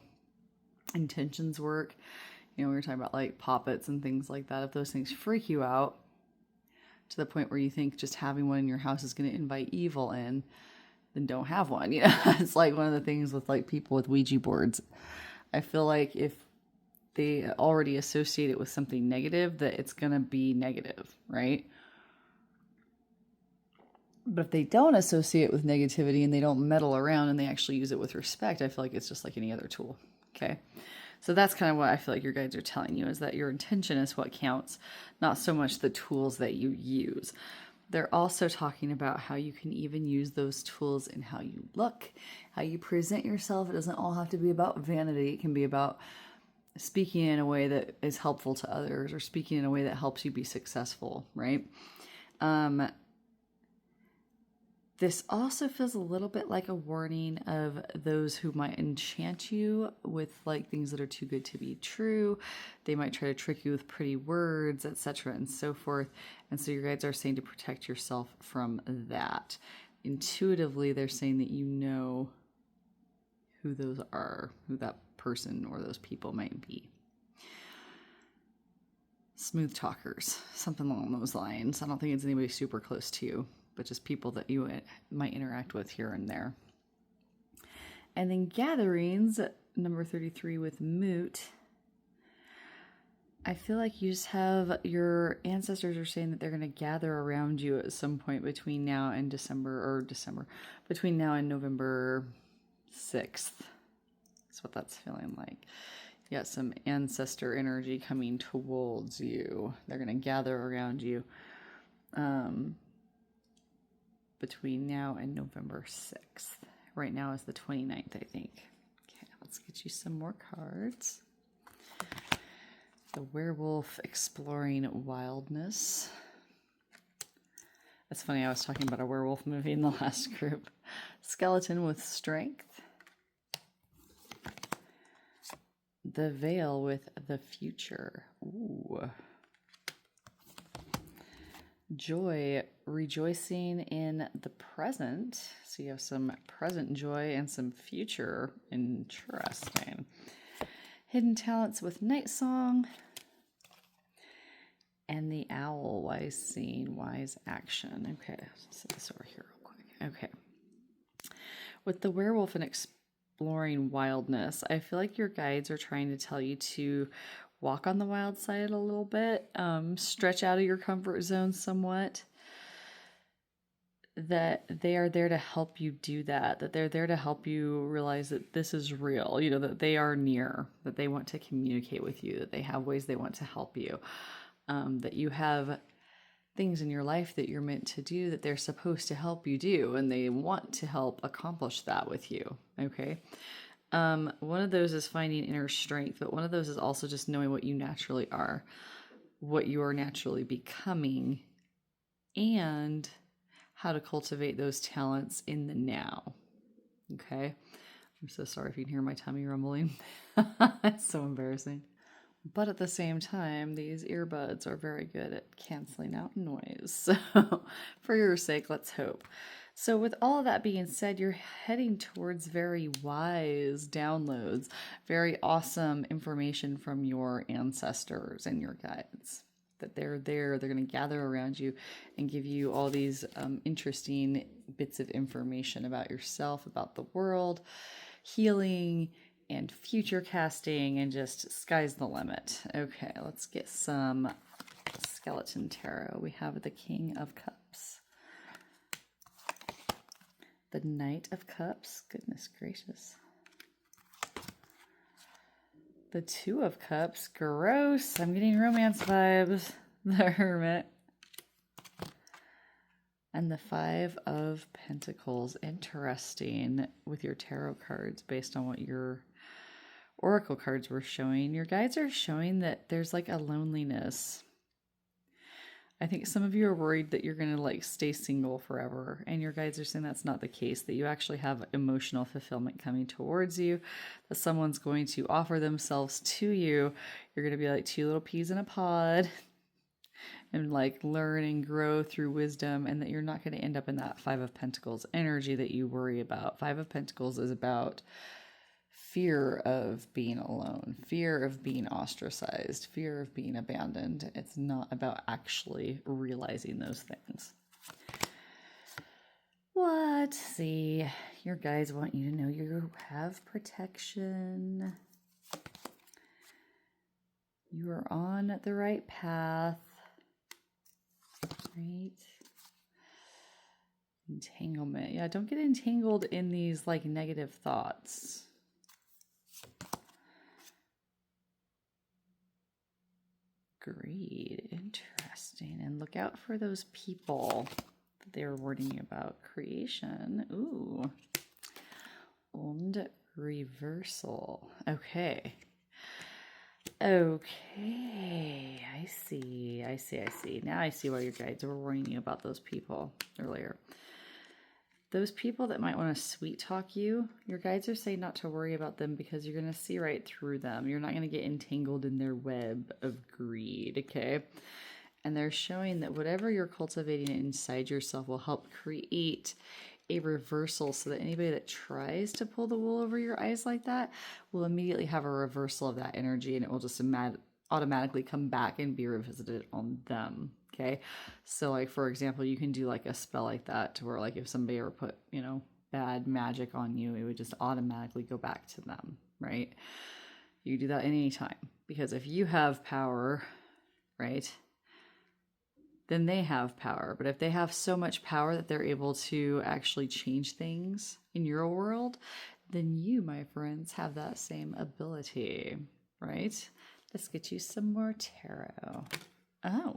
intentions work. We were talking about like poppets and things like that. If those things freak you out to the point where you think just having one in your house is going to invite evil in, then don't have one. It's like one of the things with like people with Ouija boards. I feel like if they already associate it with something negative, that it's going to be negative, right? But if they don't associate it with negativity and they don't meddle around and they actually use it with respect, I feel like it's just like any other tool. Okay. So that's kind of what I feel like your guides are telling you, is that your intention is what counts, not so much the tools that you use. They're also talking about how you can even use those tools in how you look, how you present yourself. It doesn't all have to be about vanity. It can be about speaking in a way that is helpful to others or speaking in a way that helps you be successful, right? This also feels a little bit like a warning of those who might enchant you with like things that are too good to be true. They might try to trick you with pretty words, etc. and so forth. And so your guides are saying to protect yourself from that. Intuitively, they're saying that you know who those are, who that person or those people might be. Smooth talkers, something along those lines. I don't think it's anybody super close to you, but just people that you might interact with here and there. And then gatherings, number 33 with moot, I feel like you just have your ancestors are saying that they're going to gather around you at some point between now and between now and November 6th. That's what that's feeling like. You got some ancestor energy coming towards you. They're going to gather around you between now and November 6th. Right now is the 29th, I think. Okay, let's get you some more cards. The werewolf exploring wildness. That's funny, I was talking about a werewolf movie in the last group. Skeleton with strength. The veil with the future. Ooh. Joy, rejoicing in the present. So you have some present joy and some future. Interesting. Hidden talents with night song. And the owl, wise seeing, wise action. Okay, let's set this over here real quick. Okay. With the werewolf and exploring wildness, I feel like your guides are trying to tell you to walk on the wild side a little bit, stretch out of your comfort zone somewhat. That they are there to help you do that, that they're there to help you realize that this is real, you know, that they are near, that they want to communicate with you, that they have ways they want to help you, that you have things in your life that you're meant to do that they're supposed to help you do, and they want to help accomplish that with you, okay? One of those is finding inner strength, but one of those is also just knowing what you naturally are, what you are naturally becoming, and how to cultivate those talents in the now. Okay. I'm so sorry if you can hear my tummy rumbling. It's so embarrassing. But at the same time, these earbuds are very good at canceling out noise. So for your sake, let's hope. So with all of that being said, you're heading towards very wise downloads, very awesome information from your ancestors and your guides. That they're there, they're going to gather around you and give you all these interesting bits of information about yourself, about the world, healing, and future casting, and just sky's the limit. Okay, let's get some skeleton tarot. We have the King of Cups. The Knight of Cups. Goodness gracious. The Two of Cups. Gross. I'm getting romance vibes. The Hermit. And the Five of Pentacles. Interesting with your tarot cards based on what your oracle cards were showing. Your guides are showing that there's like a loneliness. I think some of you are worried that you're going to like stay single forever, and your guides are saying that's not the case, that you actually have emotional fulfillment coming towards you, that someone's going to offer themselves to you. You're going to be like two little peas in a pod and like learn and grow through wisdom, and that you're not going to end up in that Five of Pentacles energy that you worry about. Five of Pentacles is about fear of being alone, fear of being ostracized, fear of being abandoned. It's not about actually realizing those things. What? See, your guides want you to know you have protection. You are on the right path. Right? Entanglement. Yeah, don't get entangled in these like negative thoughts. Greed. Interesting. And look out for those people that they were warning you about. Creation. Ooh. And reversal. Okay. Okay. I see. Now I see why your guides were warning you about those people earlier. Those people that might want to sweet talk you, your guides are saying not to worry about them because you're going to see right through them. You're not going to get entangled in their web of greed, okay? And they're showing that whatever you're cultivating inside yourself will help create a reversal, so that anybody that tries to pull the wool over your eyes like that will immediately have a reversal of that energy, and it will just automatically come back and be revisited on them. Okay, so like for example, you can do like a spell like that to where like if somebody ever put, you know, bad magic on you, it would just automatically go back to them, right? You do that at any time, because if you have power, right, then they have power. But if they have so much power that they're able to actually change things in your world, then you, my friends, have that same ability, right? Let's get you some more tarot. Oh.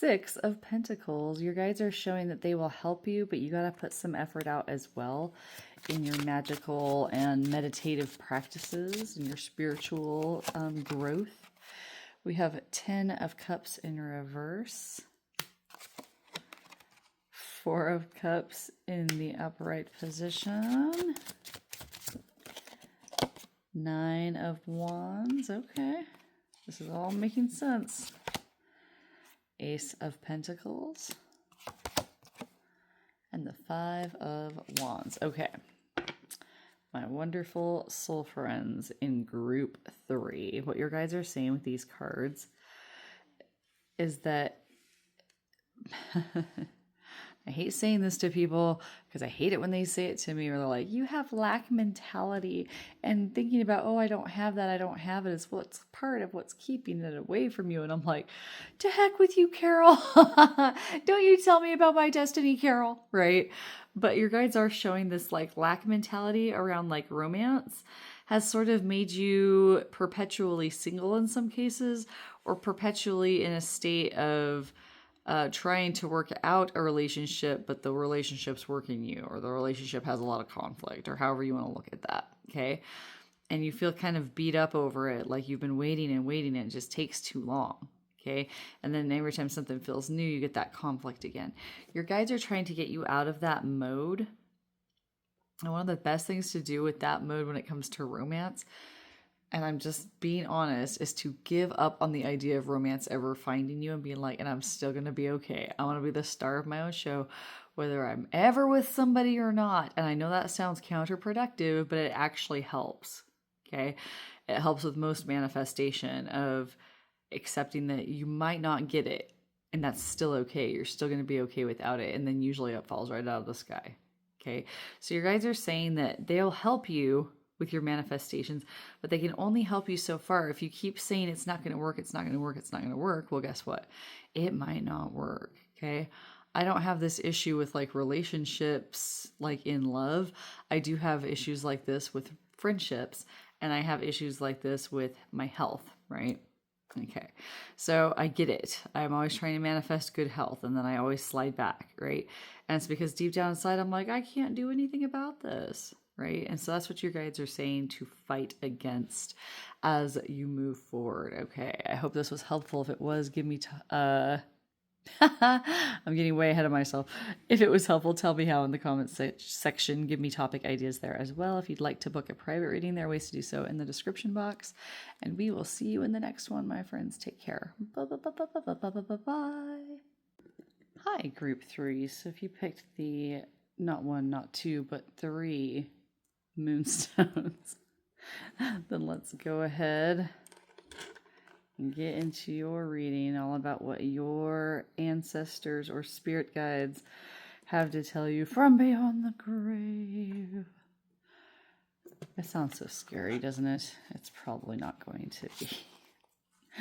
6 of Pentacles. Your guides are showing that they will help you, but you got to put some effort out as well in your magical and meditative practices and your spiritual growth. We have 10 of Cups in reverse. 4 of Cups in the upright position. 9 of Wands. Okay. This is all making sense. Ace of Pentacles. And the 5 of Wands. Okay. My wonderful soul friends in group 3. What your guides are saying with these cards is that I hate saying this to people because I hate it when they say it to me, or they're like, you have lack mentality, and thinking about, oh, I don't have that, I don't have it, is what's part of what's keeping it away from you. And I'm like, to heck with you, Carol. Don't you tell me about my destiny, Carol, right? But your guides are showing this like lack mentality around like romance has sort of made you perpetually single in some cases, or perpetually in a state of trying to work out a relationship, but the relationship's working you, or the relationship has a lot of conflict, or however you want to look at that, okay? And you feel kind of beat up over it, like you've been waiting and waiting, and it just takes too long, okay? And then every time something feels new, you get that conflict again. Your guides are trying to get you out of that mode. And one of the best things to do with that mode when it comes to romance, and I'm just being honest, is to give up on the idea of romance ever finding you and being like, and I'm still going to be okay. I want to be the star of my own show, whether I'm ever with somebody or not. And I know that sounds counterproductive, but it actually helps. Okay. It helps with most manifestation of accepting that you might not get it, and that's still okay. You're still going to be okay without it. And then usually it falls right out of the sky. Okay. So your guides are saying that they'll help you with your manifestations, but they can only help you so far. If you keep saying it's not going to work, it's not going to work, it's not going to work, well, guess what? It might not work, okay? I don't have this issue with like relationships, like in love. I do have issues like this with friendships, and I have issues like this with my health, right? Okay, so I get it. I'm always trying to manifest good health, and then I always slide back, right? And it's because deep down inside, I'm like, I can't do anything about this. Right? And so that's what your guides are saying to fight against as you move forward. Okay. I hope this was helpful. If it was, give me, I'm getting way ahead of myself. If it was helpful, tell me how in the comments section. Give me topic ideas there as well. If you'd like to book a private reading, there are ways to do so in the description box. And we will see you in the next one, my friends. Take care. Bye. Hi, group 3. So if you picked the, not 1, not 2, but 3 moonstones, then let's go ahead and get into your reading, all about what your ancestors or spirit guides have to tell you from beyond the grave. It sounds so scary, doesn't it? It's probably not going to be.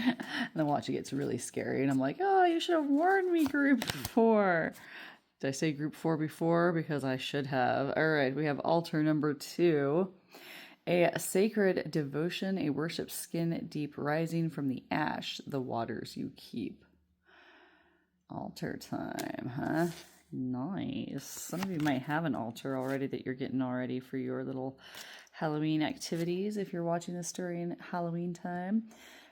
And then watch, it gets really scary, and I'm like, oh, you should have warned me, group 4. Did I say group 4 before? Because I should have. All right, we have altar number 2. A sacred devotion, a worship skin deep rising from the ash, the waters you keep. Altar time, huh? Nice. Some of you might have an altar already that you're getting all ready for your little Halloween activities if you're watching this during Halloween time.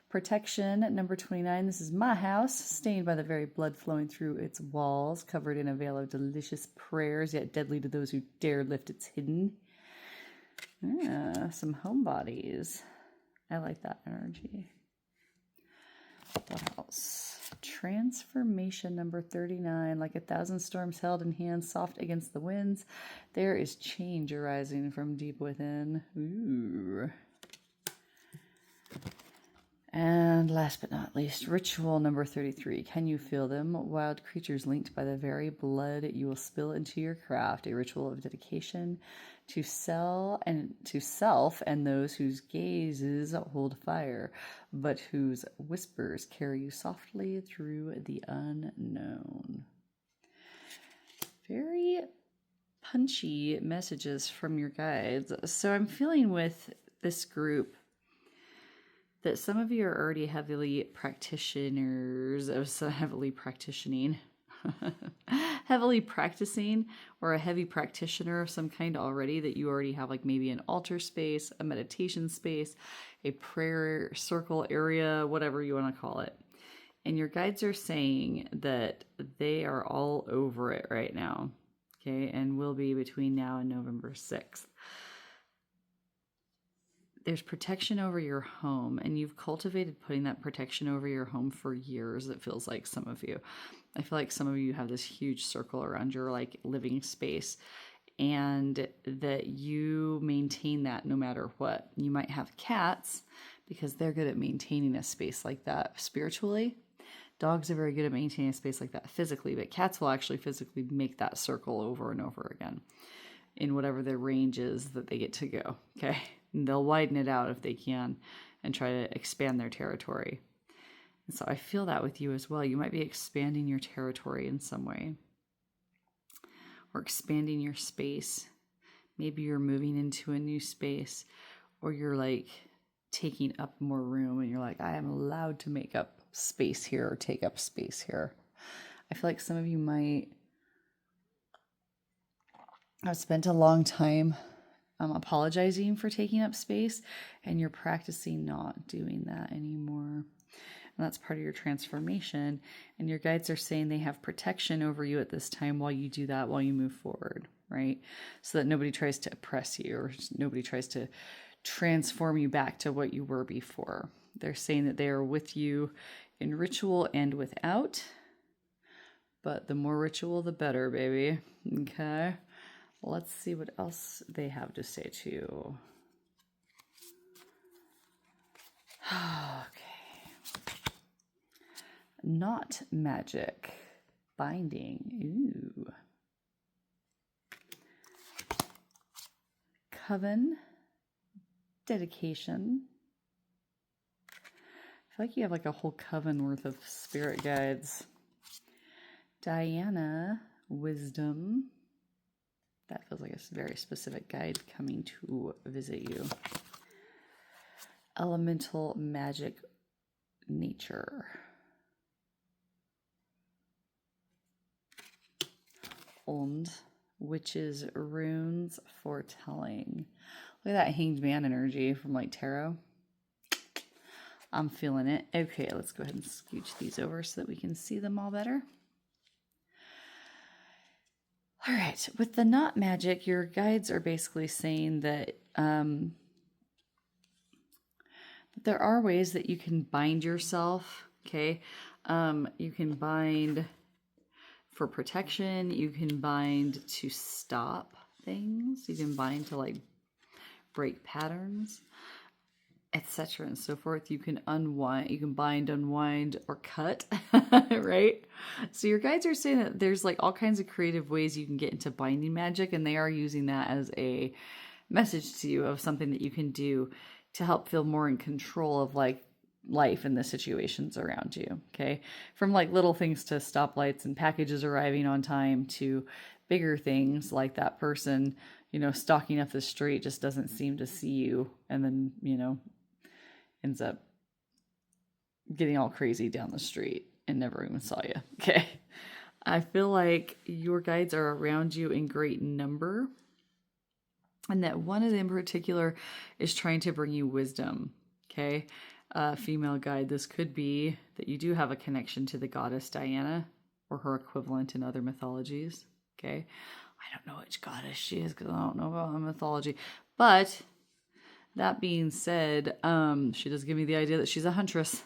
Protection, number 29. This is my house, stained by the very blood flowing through its walls, covered in a veil of delicious prayers, yet deadly to those who dare lift its hidden. Some homebodies. I like that energy. What else? Transformation, number 39. Like 1,000 storms held in hands, soft against the winds, there is change arising from deep within. Ooh. And last but not least, ritual number 33. Can you feel them? Wild creatures linked by the very blood you will spill into your craft. A ritual of dedication to self and those whose gazes hold fire, but whose whispers carry you softly through the unknown. Very punchy messages from your guides. So I'm feeling with this group that some of you are already heavily practitioners of heavily practicing, heavily practicing, or a heavy practitioner of some kind already, that you already have like maybe an altar space, a meditation space, a prayer circle area, whatever you want to call it. And your guides are saying that they are all over it right now, okay, and will be between now and November 6th. There's protection over your home, and you've cultivated putting that protection over your home for years. It feels like some of you. I feel like some of you have this huge circle around your like living space, and that you maintain that no matter what. You might have cats because they're good at maintaining a space like that spiritually. Dogs are very good at maintaining a space like that physically, but cats will actually physically make that circle over and over again in whatever their range is that they get to go, okay? And they'll widen it out if they can and try to expand their territory. And so I feel that with you as well. You might be expanding your territory in some way or expanding your space. Maybe you're moving into a new space, or you're like taking up more room and you're like, I am allowed to make up space here or take up space here. I feel like some of you might have spent a long time apologizing for taking up space, and you're practicing not doing that anymore. And that's part of your transformation. And your guides are saying they have protection over you at this time while you do that, while you move forward, right? So that nobody tries to oppress you, or nobody tries to transform you back to what you were before. They're saying that they are with you in ritual and without, but the more ritual, the better, baby. Okay. Let's see what else they have to say to you. Okay. Not magic. Binding. Ooh. Coven. Dedication. I feel like you have like a whole coven worth of spirit guides. Diana. Wisdom. That feels like a very specific guide coming to visit you. Elemental magic nature. Und witches runes foretelling. Look at that hanged man energy from like tarot. I'm feeling it. Okay, let's go ahead and scooch these over so that we can see them all better. All right, with the not magic, your guides are basically saying that there are ways that you can bind yourself, okay? You can bind for protection. You can bind to stop things. You can bind to like break patterns, etc. and so forth. You can unwind, you can bind, unwind, or cut, right? So your guides are saying that there's like all kinds of creative ways you can get into binding magic, and they are using that as a message to you of something that you can do to help feel more in control of like life and the situations around you, okay? From like little things to stoplights and packages arriving on time to bigger things like that person, you know, stalking up the street just doesn't seem to see you, and then, you know, ends up getting all crazy down the street and never even saw you. Okay. I feel like your guides are around you in great number, and that one of them in particular is trying to bring you wisdom. Okay. Female guide. This could be that you do have a connection to the goddess Diana or her equivalent in other mythologies. Okay. I don't know which goddess she is because I don't know about her mythology, but that being said, she does give me the idea that she's a huntress,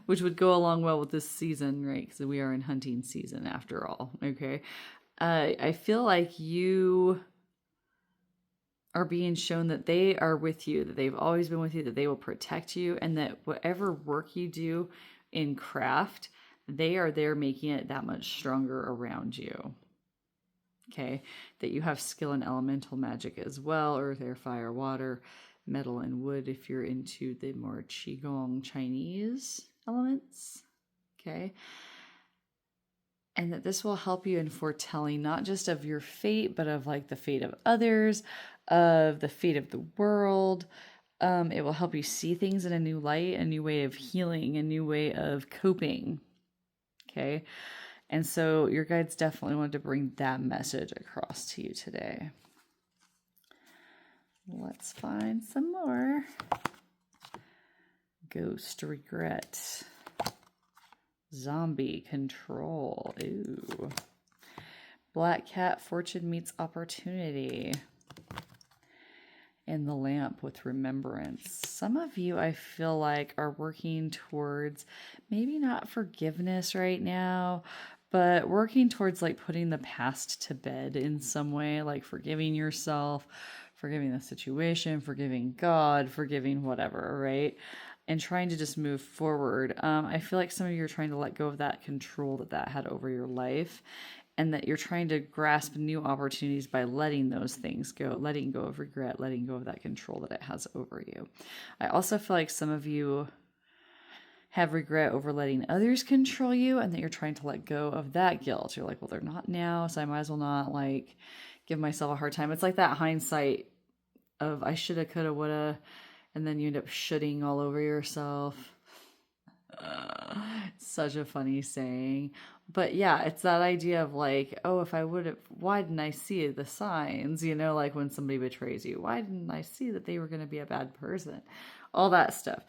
which would go along well with this season, right? Because we are in hunting season after all, okay? I feel like you are being shown that they are with you, that they've always been with you, that they will protect you, and that whatever work you do in craft, they are there making it that much stronger around you. Okay, that you have skill in elemental magic as well, earth, air, fire, water, metal, and wood if you're into the more Qigong Chinese elements. Okay. And that this will help you in foretelling not just of your fate, but of like the fate of others, of the fate of the world. It will help you see things in a new light, a new way of healing, a new way of coping. Okay. And so your guides definitely wanted to bring that message across to you today. Let's find some more. Ghost, regret. Zombie, control. Ooh. Black cat, fortune meets opportunity. And the lamp with remembrance. Some of you, I feel like, are working towards maybe not forgiveness right now, but working towards like putting the past to bed in some way, like forgiving yourself, forgiving the situation, forgiving God, forgiving whatever, right? And trying to just move forward. I feel like some of you are trying to let go of that control that had over your life, and that you're trying to grasp new opportunities by letting those things go, letting go of regret, letting go of that control that it has over you. I also feel like some of you have regret over letting others control you, and that you're trying to let go of that guilt. You're like, well, they're not now, so I might as well not like give myself a hard time. It's like that hindsight of I shoulda, coulda, woulda, and then you end up shitting all over yourself. Such a funny saying. But yeah, it's that idea of like, oh, if I would have, why didn't I see the signs? You know, like when somebody betrays you, why didn't I see that they were going to be a bad person? All that stuff.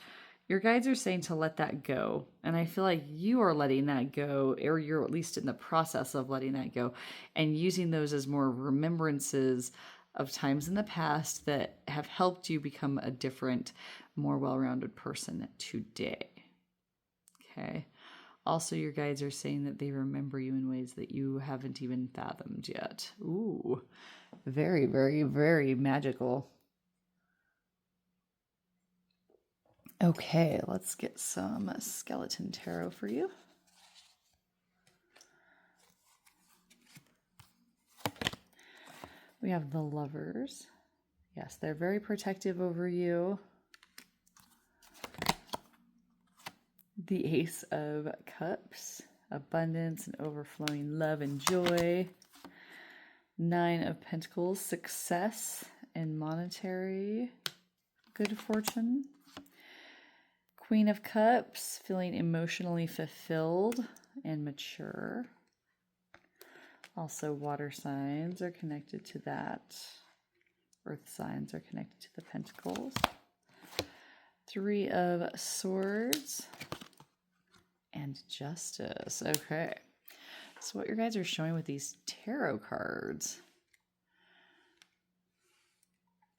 Your guides are saying to let that go. And I feel like you are letting that go, or you're at least in the process of letting that go and using those as more remembrances of times in the past that have helped you become a different, more well-rounded person today. Okay. Also, your guides are saying that they remember you in ways that you haven't even fathomed yet. Ooh, very, very, very magical. Okay, let's get some skeleton tarot for you. We have the Lovers. Yes, they're very protective over you. The Ace of Cups, abundance and overflowing love and joy. Nine of Pentacles, success and monetary good fortune. Queen of Cups, feeling emotionally fulfilled and mature. Also, water signs are connected to that. Earth signs are connected to the Pentacles. Three of Swords. And Justice. Okay. So what your guys are showing with these tarot cards.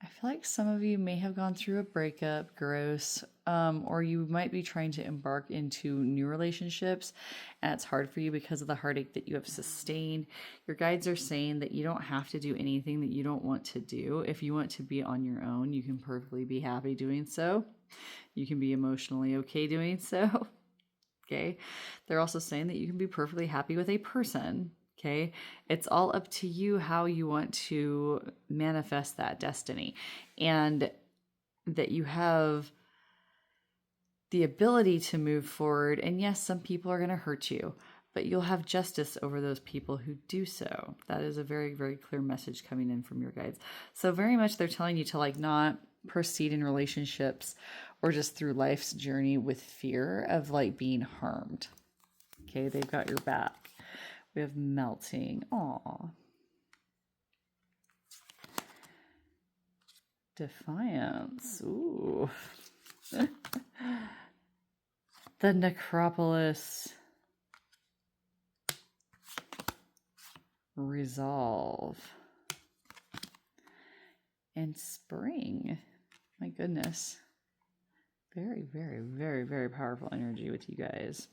I feel like some of you may have gone through a breakup, gross, or you might be trying to embark into new relationships, and it's hard for you because of the heartache that you have sustained. Your guides are saying that you don't have to do anything that you don't want to do. If you want to be on your own, you can perfectly be happy doing so. You can be emotionally okay doing so. Okay. They're also saying that you can be perfectly happy with a person. Okay. It's all up to you how you want to manifest that destiny, and that you have the ability to move forward. And yes, some people are going to hurt you, but you'll have justice over those people who do so. That is a very, very clear message coming in from your guides. So very much they're telling you to like not proceed in relationships or just through life's journey with fear of like being harmed. Okay, they've got your back. We have melting. Aw. Defiance. Ooh. The Necropolis. Resolve. And Spring. My goodness. Very, very, very, very powerful energy with you guys.